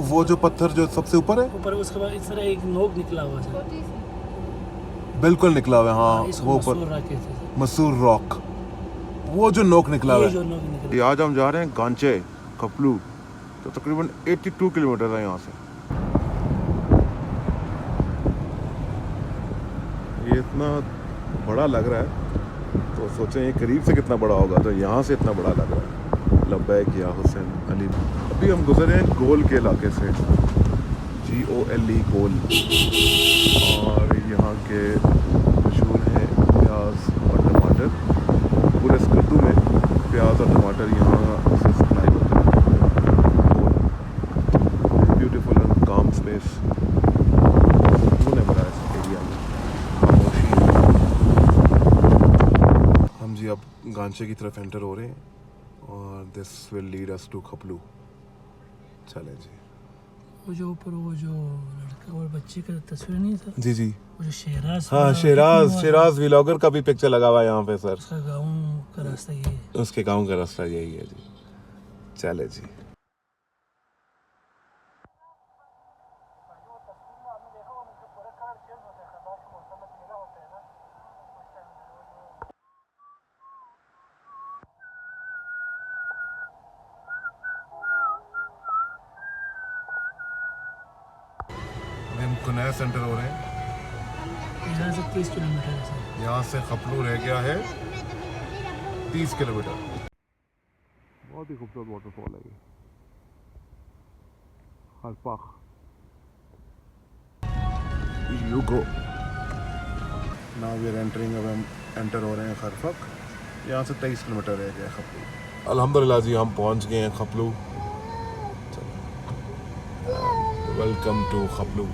वो जो पत्थर जो सबसे ऊपर है, ऊपर उसके बाद इस तरह एक नोक निकला हुआ है। बिल्कुल निकला हुआ है। हाँ इसको वो मसूर ऊपर रॉक कहते हैं। मसूर रॉक, वो जो नोक निकला हुआ ये है। जो नोक निकला आज हम जा रहे हैं गांचे खपलू, तो तकरीबन 82 किलोमीटर है यहाँ से। ये इतना बड़ा लग रहा है तो सोचें ये करीब से कितना बड़ा होगा, तो यहाँ से इतना बड़ा लग रहा है। लब्बैक या हुसैन अली। अभी हम गुजरे हैं गोल के इलाके से, GOLE गोल, और यहाँ के मशहूर हैं प्याज और टमाटर। पूरे स्कर्दू में प्याज और टमाटर यहाँ से सप्लाई होते हैं। ब्यूटीफुल एंड काम स्पेस, सुकून है बड़ा इस एरिया में, खामोशी है। हम जी अब गांचे की तरफ एंटर हो रहे हैं और this will lead us to Khaplu. चलें जी। वो जो ऊपर वो जो लड़का और बच्चे का तस्वीर नहीं था, जी जी, वो जो शेराज, हाँ शेराज व्लॉगर का भी पिक्चर लगा हुआ है यहाँ पे सर। उसका गाँव का रास्ता ये है। उसके गांव का रास्ता यही है जी। चले जी। हम कुनैया सेंटर हो रहे हैं। यहाँ से 30 किलोमीटर है सर। यहाँ से खपलू रह गया है 30 किलोमीटर। बहुत ही खूबसूरत वाटरफॉल है ये, हरपाख यूगो। नाउ वी आर एंटरिंग, अब हम एंटर हो रहे हैं खरफक। यहाँ से 23 किलोमीटर रह गया खपलू। अल्हम्दुलिल्लाह जी हम पहुँच गए हैं खपलू। Welcome to खपलू।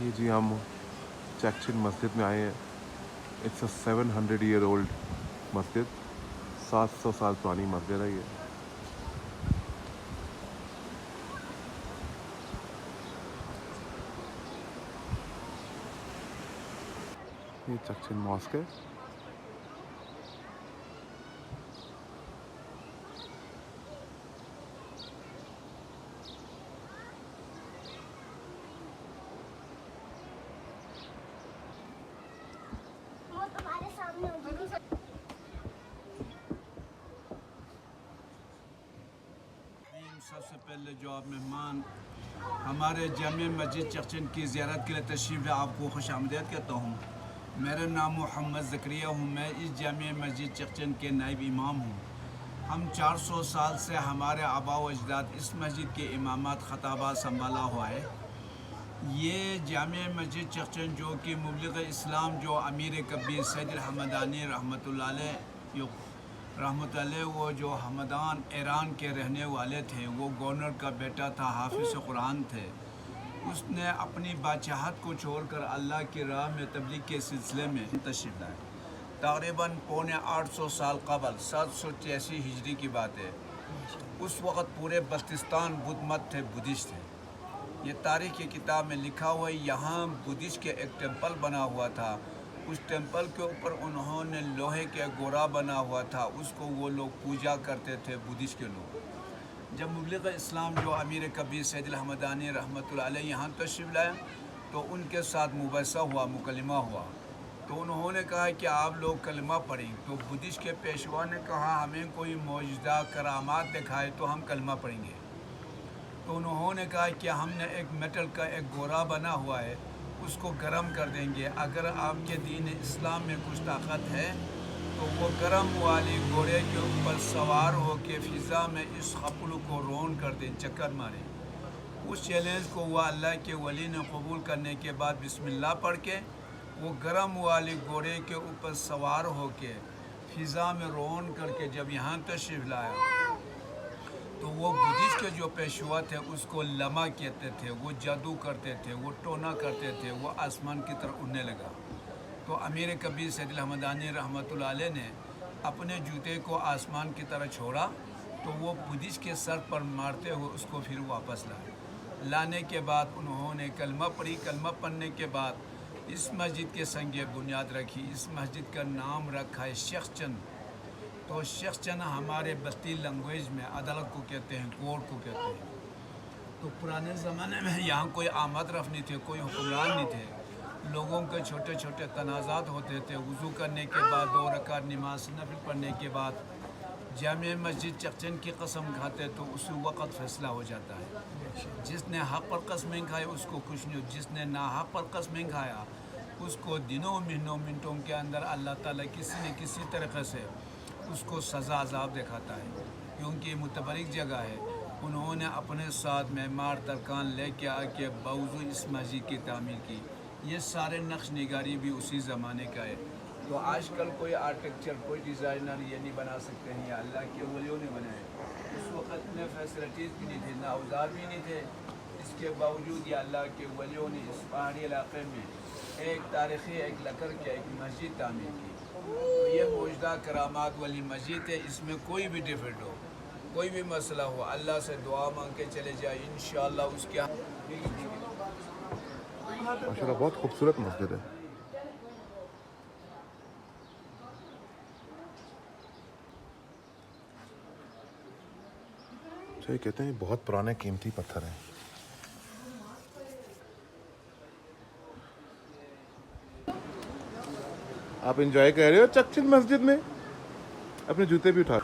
ये जी हम चैक्चिन मस्जिद में आए हैं। इट्स अ 700 ईयर ओल्ड मस्जिद, 700 साल पुरानी मस्जिद है ये। ये चैक्चिन मॉस्क है। सबसे पहले जो आप मेहमान हमारे जामे मस्जिद चैक्चिन की ज़ियारत के लिए तशरीफ़ है, आपको खुश आमदीद कहता हूँ। मेरा नाम मोहम्मद ज़करिया हूँ, मैं इस जामे मस्जिद चैक्चिन के नायब इमाम हूँ। हम 400 साल से हमारे आबा व अजदाद इस मस्जिद के इमामत खताबा संभाला हुआ है। ये जामे मस्जिद चैक्चिन जो कि मुबलिग इस्लाम जो अमीर कबीर सैयद हमदानी रहमतुल्लाह वो जो हमदान ईरान के रहने वाले थे, वो गवर्नर का बेटा था, हाफिज़ कुरान थे। उसने अपनी बादशाहत को छोड़कर अल्लाह की राह में तबलीग के सिलसिले में तशरीफ़ लाए। तकरीबन पौने 800 साल कबल 783 हिजरी की बात है। उस वक़्त पूरे बल्तिस्तान बुद्ध मत थे, बुद्धिस्ट थे। ये तारीख़ की किताब में लिखा हुआ है, यहाँ बुद्धिस्ट के एक टेम्पल बना हुआ था। उस टेम्पल के ऊपर उन्होंने लोहे के गोरा बना हुआ था, उसको वो लोग पूजा करते थे, बुद्धिस्ट के लोग। जब मुबलिग इस्लाम जो अमीर कबीर सैयद हमदानी रहमतुल्लाह अलैह यहाँ तशरीफ़ लाए तो उनके साथ मुबैसा हुआ, मुकलमा हुआ। तो उन्होंने कहा कि आप लोग कलमा पढ़ें। तो बुद्धिस्ट के पेशवा ने कहा हमें कोई मौजज़ा करामात दिखाए तो हम कलमा पढ़ेंगे। तो उन्होंने कहा कि हमने एक मेटल का एक गोरा बना हुआ है, उसको गर्म कर देंगे। अगर आपके दीन इस्लाम में कुछ ताकत है तो वो गर्म वाले घोड़े के ऊपर सवार हो के फ़िज़ा में इस खपलू को रोन कर दें, चक्कर मारें। उस चैलेंज को वह अल्लाह के वली ने कबूल करने के बाद बिस्मिल्लाह पढ़ के वो गर्म वाले घोड़े के ऊपर सवार हो के फ़िज़ा में रोन करके जब यहाँ तशरीफ़ लाया तो वो बुद्धिस्ट के जो पेशवा थे उसको लमा कहते थे, वो जादू करते थे, वो टोना करते थे, वो आसमान की तरफ उड़ने लगा। तो अमीर कबीर सैयद हमदानी रहमतुल्लाह अलैह ने अपने जूते को आसमान की तरफ छोड़ा तो वो बुद्धिस्ट के सर पर मारते हुए उसको फिर वापस लाए। लाने के बाद उन्होंने कलमा पढ़ी। कलमा पढ़ने के बाद इस मस्जिद के संगे बुनियाद रखी। इस मस्जिद का नाम रखा है शेख चंद तो शख्स जना हमारे बस्ती लैंग्वेज में अदालत को कहते हैं, कोर्ट को कहते हैं। तो पुराने ज़माने में यहाँ कोई आमद रफ नहीं थे, कोई हुक्मरान नहीं थे। लोगों के छोटे छोटे तनाज़ात होते थे। वज़ू करने के बाद 2 रकात नमाज नफिल पढ़ने के बाद जामे मस्जिद चखचन की कसम खाते तो उसी वक़्त फ़ैसला हो जाता है। जिसने हक़ पर कसमें खाए उसको कुछ नहीं, जिसने ना हक़ पर कसमें खाया उसको दिनों महीनों मिनटों के अंदर अल्लाह ताला किसी न किसी तरीक़े से उसको सज़ा अज़ाब दिखाता है, क्योंकि मुतबरिक जगह है। उन्होंने अपने साथ मेमार तरकान लेके आके बावजूद इस मस्जिद की तामीर की। ये सारे नक्श निगारी भी उसी ज़माने का है। तो आजकल कोई आर्किटेक्चर, कोई डिज़ाइनर ये नहीं बना सकते हैं, या अल्लाह के वलियों ने बनाए। उस वक़्त में फैसिलिटीज़ भी नहीं थी, ना औजार भी नहीं थे। इसके बावजूद या अल्लाह के वलियों ने इस पहाड़ी इलाके में एक तारीख़ी, एक लकड़ की एक मस्जिद तामीर की। तो ये मौजूदा करामात वाली मस्जिद है। इसमें कोई भी डिफेक्ट हो, कोई भी मसला हो, अल्लाह से दुआ मांग के चले जाए, इंशाअल्लाह उसके माशाल्लाह बहुत खूबसूरत मस्जिद है। अच्छा, ये कहते हैं बहुत पुराने कीमती पत्थर हैं। आप एंजॉय कर रहे हो चखचिन मस्जिद में? अपने जूते भी उठा।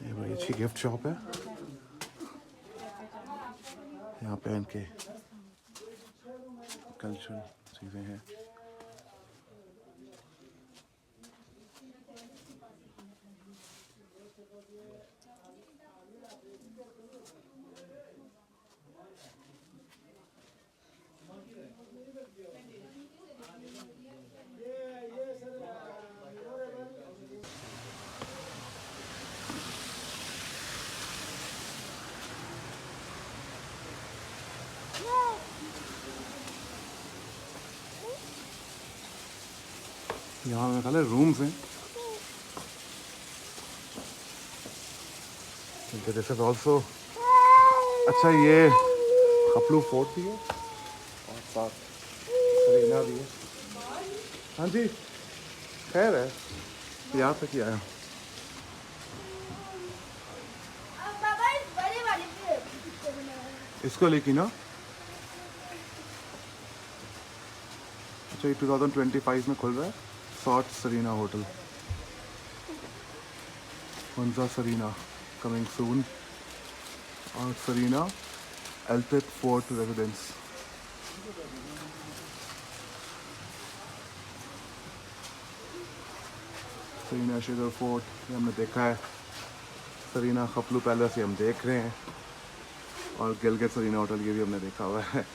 ये बड़ी अच्छी गिफ्ट शॉप है। यहाँ पे इनके कल्चरल चीज़ें हैं। यहाँ मेरे ख्याल है रूम्स हैं। दिस इज ऑल्सो अच्छा, ये खपलू फोर्ट भी है और साथ सरीना भी है। हाँ जी, खैर है, यहाँ तक ही आया। इसको लेके ना, अच्छा ये 2025 में खुल रहा है। सॉट सरीना होटल, मंजा सरीना कमिंग सून, और सरीना एल्पिक fort residence. Serena Shigar fort ये हमने देखा है। सरीना खपलू पैलेस ये हम देख रहे हैं, और गिलगित सरीना होटल ये भी हमने देखा हुआ है।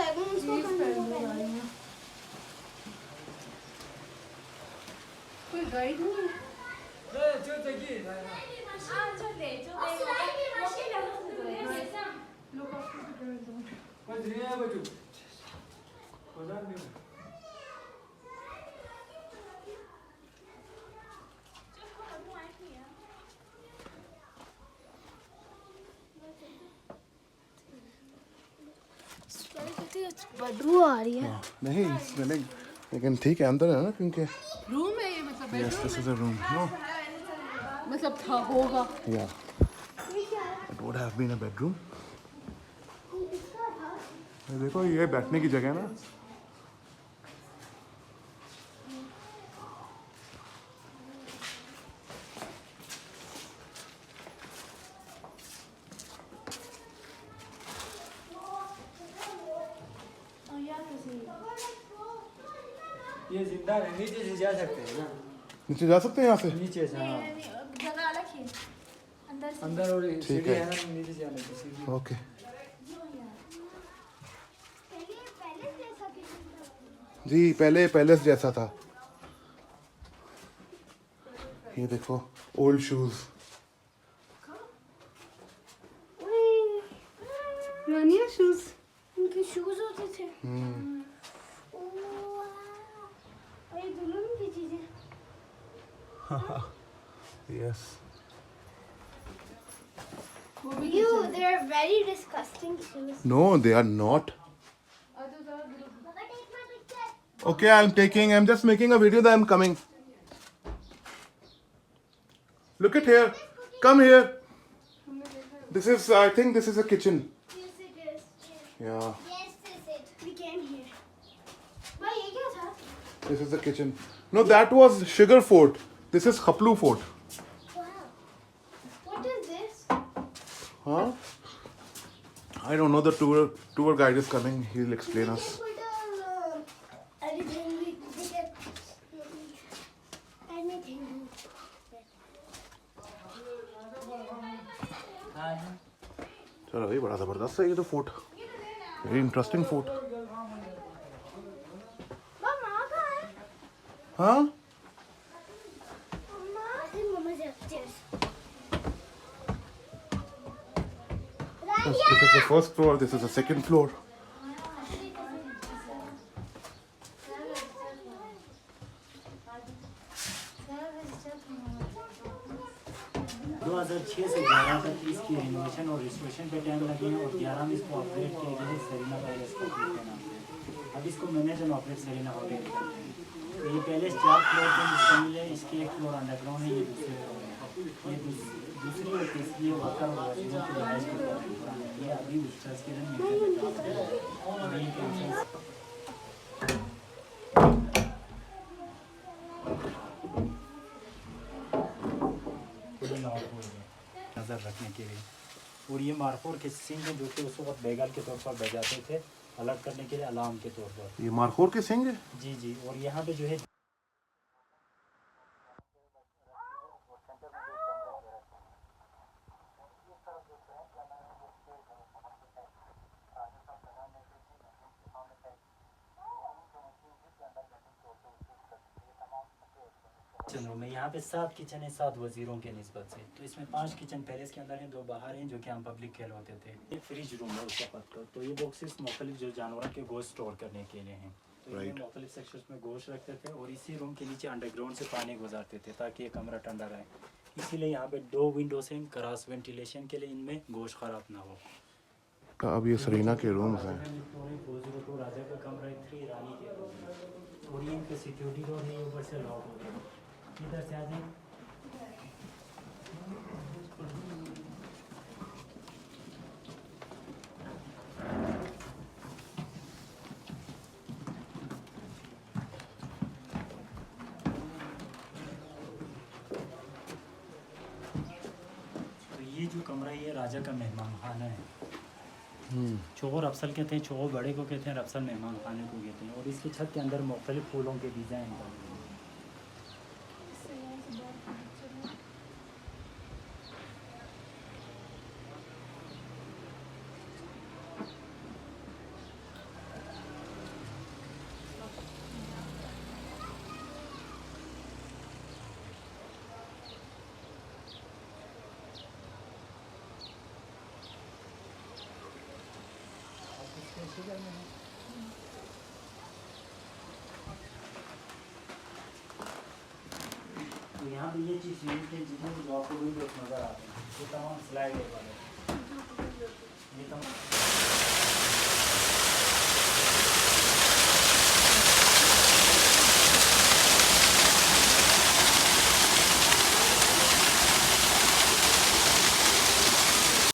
लेगिंग्स को पहनना है। कोई गाइड नहीं है? बदबू आ रही है। नहीं स्मेलिंग, लेकिन ठीक है अंदर है ना, क्योंकि रूम है ये, मतलब yes this is a room. No मतलब था होगा। या it would have been a bedroom. देखो ये बैठने की जगह है ना। ये जिंदा है, नीचे से जा सकते हैं ना, नीचे जा सकते हैं यहाँ से? नीचे से हाँ। जगह अलग है अंदर से। अंदर और सीढ़ी है। है ना, नीचे जाने की सीढ़ी। ओके पहले जैसा किचन जी, पहले पैलेस जैसा था। ये देखो ओल्ड शूज। रानिया शूज। उनके शूज होते थे। और ये दुल्हन की चीजें। Yes You, they are very disgusting shoes. No they are not. Okay, I'm just making a video that I'm coming. Look at here. Come here. I think this is a kitchen. Yes, it is. Yeah, Yes, this is it. We came here. भाई ये क्या था? this is the kitchen. No, that was Sugar Fort. This is Khaplu Fort. Wow. What is this? Huh? I don't know. The tour guide is coming. He'll explain us. Everything we get. Anything. चलो भाई, बड़ा जबरदस्त है ये तो fort. Very interesting fort. मामा कहाँ है? हाँ, Mama, I think Mama's upstairs. this is the first floor. This is the second floor. 2006 से 11 तक इसकी रिनोवेशन और रिस्टोरेशन पे टाइम लगे हैं, और 11 में इसको ऑपरेट किया गया है सेरेना पैलेस के नाम से। अब इसको manage and operate Serena hotel करते हैं। तो ये पैलेस 4 फ्लोर पे मुश्तमिल है। इसके एक फ्लोर अंडरग्राउंड है, ये दूसरे फ्लोर है। ये दूसरी और तीसरी वर्कर और वाशिंगों की रिहाइश के फ्लोर है। ये अभी विजिटर्स के लिए मेंटेन करते हैं। और ये कैंसर नज़र रखने के लिए। और ये मारखोर के सिंह हैं जो कि उस वक्त बैगल के तौर पर बजाते थे, अलर्ट करने के लिए, अलार्म के तौर पर। ये मारखोर के सिंह है। जी जी। और यहाँ पे जो है किचन रूम है। यहाँ पे 7 किचन है 7 वजीरों के निस्बत से। तो इसमें 5 किचन पैलेस के अंदर हैं, 2 बाहर हैं जो कि हम पब्लिक खेल होते थे। एक फ्रिज रूम है उस वक्त। तो ये बॉक्सेस मुख्तलिफ जो जानवरों के गोश्त स्टोर करने के लिए हैं। तो ये मुख्तलिफ सेक्शंस में गोश्त रखते थे, और इसी रूम के नीचे अंडरग्राउंड से पानी गुजारते थे ताकि ये कमरा ठंडा रहे। इसीलिए यहाँ पे 2 विंडोज हैं क्रॉस वेंटिलेशन के लिए, इनमें गोश्त ख़राब ना हो। अब ये सरीना के रूम्स हैं। 402 राजा का कमरा है, 3 रानी के रूम है। और ये इनका सिक्योरिटी डोर है, ऊपर से लॉक हो गया। इधर से आ जाए। तो ये जो कमरा है, ये राजा का मेहमान खाना है। चोर अफसल कहते हैं, चोर बड़े को कहते हैं, अफसल मेहमान खाने को कहते हैं। और इसकी छत के अंदर मुख्तलिफ फूलों के डिज़ाइन बने हैं। घर में है। तो यहाँ पे ये चीज़ यूज की चीज़ें जो आपको विंडोज नज़र आते हैं, ये तमाम स्लाइड वाले, ये तमाम